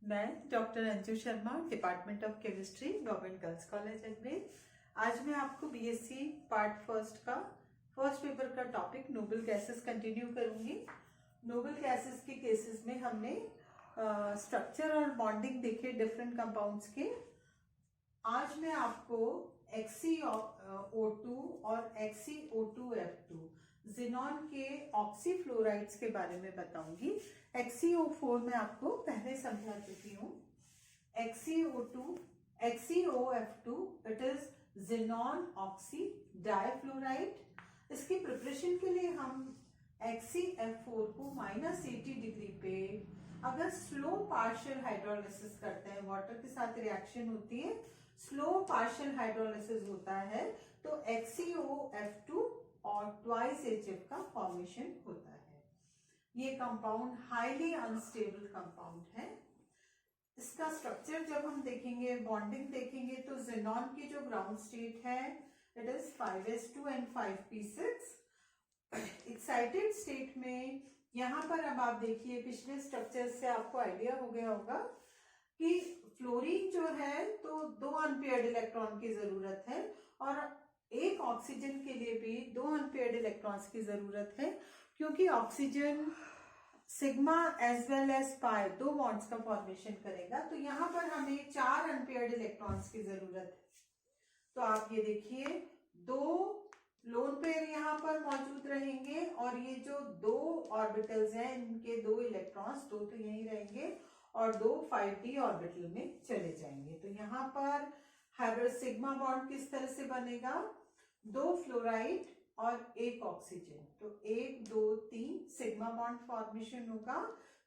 मैं doctor Anju Sharma, department of chemistry, government girls college Ajmer. आज मैं आपको बीएससी पार्ट फर्स्ट का फर्स्ट पेपर का टॉपिक नोबल गैसेस कंटिन्यू करूंगी। नोबल गैसेस के केसेस में हमने स्ट्रक्चर और बॉन्डिंग देखे डिफरेंट कंपाउंड्स के। आज मैं आपको XeO2 और XeO2F2 जिनॉन के ऑक्सीफ्लोराइड्स के बारे में बताऊंगी। XeO4 मैं आपको पहले समझा चुकी हूँ। XeOF2 it is xenon oxy difluoride. इसकी प्रिपरेशन के लिए हम XeF4 को -80 डिग्री पे अगर स्लो पार्शियल हाइड्रोलिसिस करते हैं, वाटर के साथ रिएक्शन होती है, स्लो पार्शियल हाइड्रोलिसिस होता है, तो XeOF2 और ट्वाइस HF का फॉर्मेशन होता है। ये कंपाउंड हाईली अनस्टेबल कंपाउंड है। इसका स्ट्रक्चर जब हम देखेंगे, बॉन्डिंग देखेंगे, तो जिनॉन की जो ग्राउंड स्टेट है it is 5s2 and 5p6। Excited state में यहाँ पर अब आप देखिए, पिछले स्ट्रक्चर से आपको आइडिया हो गया होगा कि फ्लोरीन जो है तो 2 अनपेयर्ड इलेक्ट्रॉन की जरूरत है और एक ऑक्सीजन के लिए भी 2 अनपेयर्ड इलेक्ट्रॉन्स की जरूरत है, क्योंकि oxygen sigma as well as pi 2 bonds का फॉर्मेशन करेगा। तो यहाँ पर हमें 4 अनपेयर्ड इलेक्ट्रॉन्स की जरूरत है। तो आप ये देखिए, 2 लोन पेयर यहाँ पर मौजूद रहेंगे और ये जो 2 ऑर्बिटल्स हैं इनके 2 इलेक्ट्रॉन्स, 2 तो यहीं रहेंगे और 2 5d ऑर्बिटल में चले जाएंगे। तो यहाँ पर हाइब्रिड सिग्मा बॉन्ड किस तरह से बनेगा, 2 फ्लोराइड और 1 ऑक्सीजन, तो 1 2 3 सिग्मा बॉन्ड फॉर्मेशन होगा,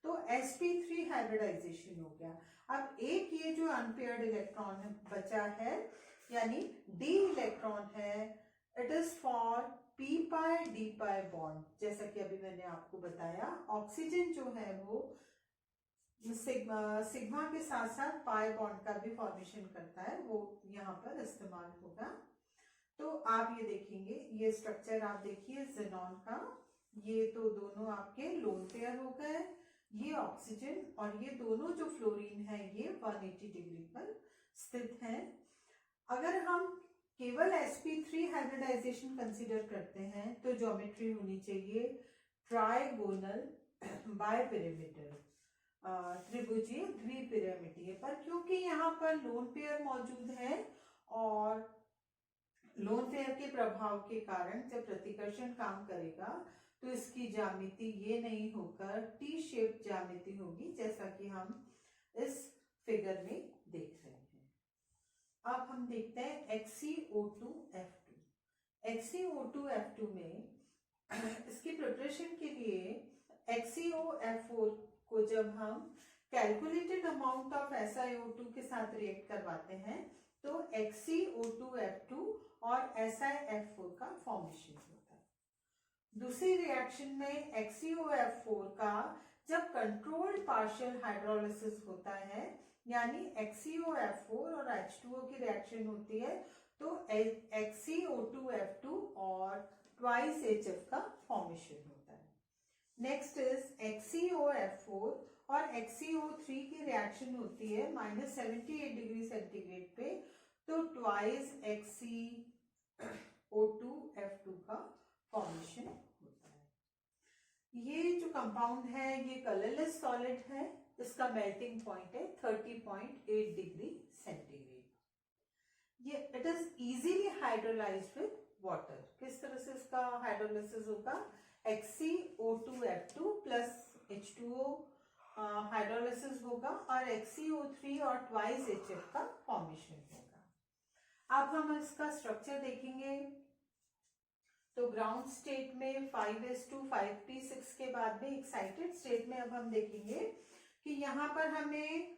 तो sp3 हाइब्रिडाइजेशन हो गया। अब एक ये जो अनपेयर्ड इलेक्ट्रॉन बचा है यानी d इलेक्ट्रॉन है, it is for p pi d pi bond. जैसा कि अभी मैंने आपको बताया, ऑक्सीजन जो है वो सिग्मा के साथ साथ पाई बॉन्ड का भी फॉर्मेशन करता है, वो यहाँ पर इस्तेमाल होगा। तो आप ये देखेंगे, ये स्ट्रक्चर आप देखिए जिनॉन का, ये तो दोनों आपके लोन पेयर हो गए, ये ऑक्सीजन और ये दोनों जो फ्लोरीन है ये 180 डिग्री पर स्थित है। अगर हम केवल sp3 हाइब्रिडाइजेशन कंसीडर करते हैं तो ज्योमेट्री होनी चाहिए ट्राइगोनल बाइपिरामिडल, त्रिभुजीय द्विपिरामिडीय, पर क्योंकि यहाँ पर लोन पेयर मौजूद है और लोन पेयर के प्रभाव के कारण जब प्रतिकर्षण काम करेगा तो इसकी ज्यामिति ये नहीं होकर टी शेप ज्यामिति होगी, जैसा कि हम इस फिगर में देख रहे हैं। अब हम देखते हैं XeO2F2। XeO2F2 में इसकी प्रिपरेशन के लिए XeOF4 को जब हम कैलकुलेटेड अमाउंट ऑफ SiO2 के साथ रिएक्ट करवाते हैं तो XeO2F2 और SiF4 का फॉर्मेशन होता है। दूसरी रिएक्शन में XeOF4 का जब कंट्रोल्ड पार्शियल हाइड्रोलिसिस होता है, यानी XeOF4 और H2O की रिएक्शन होती है, तो XeO2F2 और ट्वाइस HF का फॉर्मेशन होता है। नेक्स्ट इज XeOF4 और XeO3 की रिएक्शन होती है -78 डिग्री सेंटीग्रेड पे, तो ट्वाइस XeO2F2 का फॉर्मेशन होता है। ये जो कंपाउंड है ये कलरलेस सॉलिड है, इसका मेल्टिंग पॉइंट है 30.8 डिग्री सेंटीग्रेड। ये it is easily hydrolysed with water. किस तरह से इसका हाइड्रोलिसिस होगा, XeO2F2 प्लस H2O हाइड्रोलिसिस होगा और XeO3 और ट्वाइस HF का फॉर्मेशन होगा। अब हम इसका स्ट्रक्चर देखेंगे तो ग्राउंड स्टेट में 5s2 5p6 के बाद में एक्साइटेड स्टेट में अब हम देखेंगे कि यहाँ पर हमें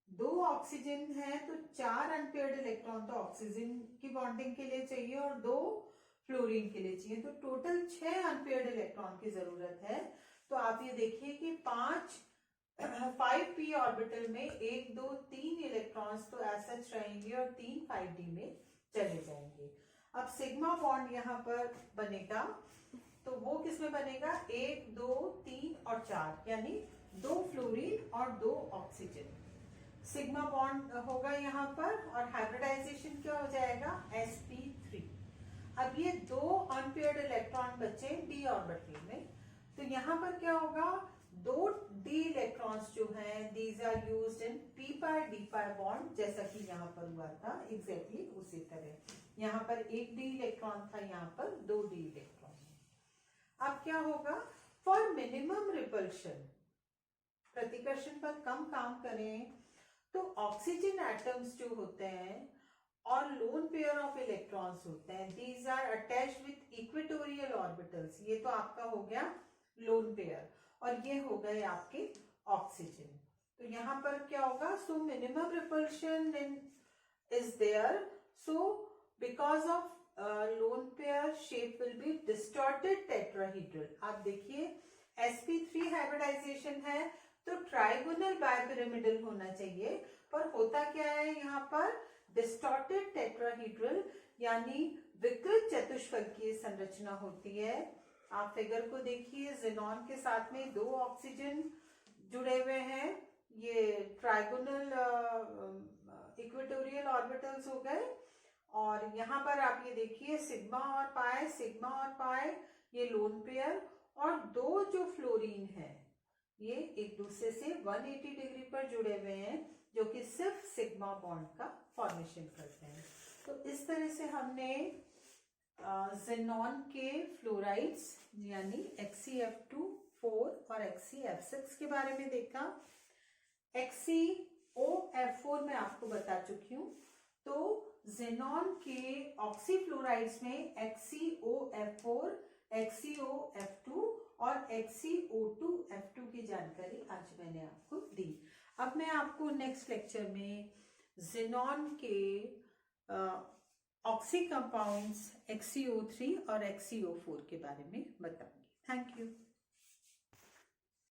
2 ऑक्सीजन है तो 4 अनपेयर्ड इलेक्ट्रॉन तो ऑक्सीजन की बॉन्डिंग के लिए चाहिए और 2 फ्लोरीन के लिए चाहिए, तो टोटल 6 अनपेयर्ड इलेक्ट्रॉन की जरूरत है। तो आप ये देखिए कि 5p ऑर्बिटल में 1 2 3 इलेक्ट्रॉन्स तो ऐसा रहेंगे और 3 5d में चले जाएंगे। अब सिग्मा बॉन्ड यहाँ पर बनेगा, तो वो किसमें बनेगा, 1 2 3 और 4, यानी 2 फ्लोरीन और 2 ऑक्सीजन। सिग्मा बॉन्ड होगा यहाँ पर और हाइब्रिडाइजेशन क्या हो जाएगा sp3। अब ये दो अनपेयर्ड इलेक्ट्रॉन बचे d ऑर्बिटल में, तो यहाँ पर क्या होगा, दो d इलेक्ट्रॉन्स जो हैं these are used in p pi d pi bond, जैसा कि यहाँ पर हुआ था एग्जैक्टली उसी तरह। यहाँ पर एक d इलेक्ट्रॉन था, यहाँ पर दो d इलेक्ट्रॉन। अब क्या होगा, फॉर मिनिमम रिपल्शन, प्रतिकर्षण पर कम काम करें, तो ऑक्सीजन एटम्स जो होते हैं और लोन पेयर ऑफ इलेक्ट्रॉन्स होते हैं, these are attached with equatorial orbitals. ये तो आपका हो गया लोन पेयर और ये हो गए आपके ऑक्सीजन। तो यहाँ पर क्या होगा, so minimum repulsion is there, so because of lone pair shape will be distorted tetrahedral. आप देखिए sp3 हाइब्रिडाइजेशन है तो ट्राइगोनल बाइपिरामिडल होना चाहिए, पर होता क्या है यहाँ पर डिस्टॉर्टेड टेट्राहीड्रल यानी विकृत चतुष्फलकीय संरचना होती है। आप फिगर को देखिए, जिनॉन के साथ में दो ऑक्सीजन जुड़े हुए हैं, ये ट्राइगोनल इक्वेटोरियल ऑर्बिटल्स हो गए, और यहाँ पर आप ये देखिए सिग्मा और पाई ये लोन पेयर, और दो जो फ्लोरीन है ये एक दूसरे से 180 डिग्री पर जुड़े हुए हैं, जो कि सिर्फ सिग्मा बॉन्ड का फॉर्मेशन करते हैं। तो इस तरह से हमने जिनॉन के फ्लोराइड्स यानी XeF2 4 और XeF6 के बारे में देखा। XeOF4 मैं आपको बता चुकी हूँ। तो जिनॉन के ऑक्सीफ्लोराइड्स में XeOF4, XeOF2 और XeO2F2 की जानकारी आज मैंने आपको दी। अब मैं आपको नेक्स्ट लेक्चर में जिनॉन के ऑक्सी कंपाउंड्स XeO3 और XeO4 के बारे में बताऊंगी। Thank you.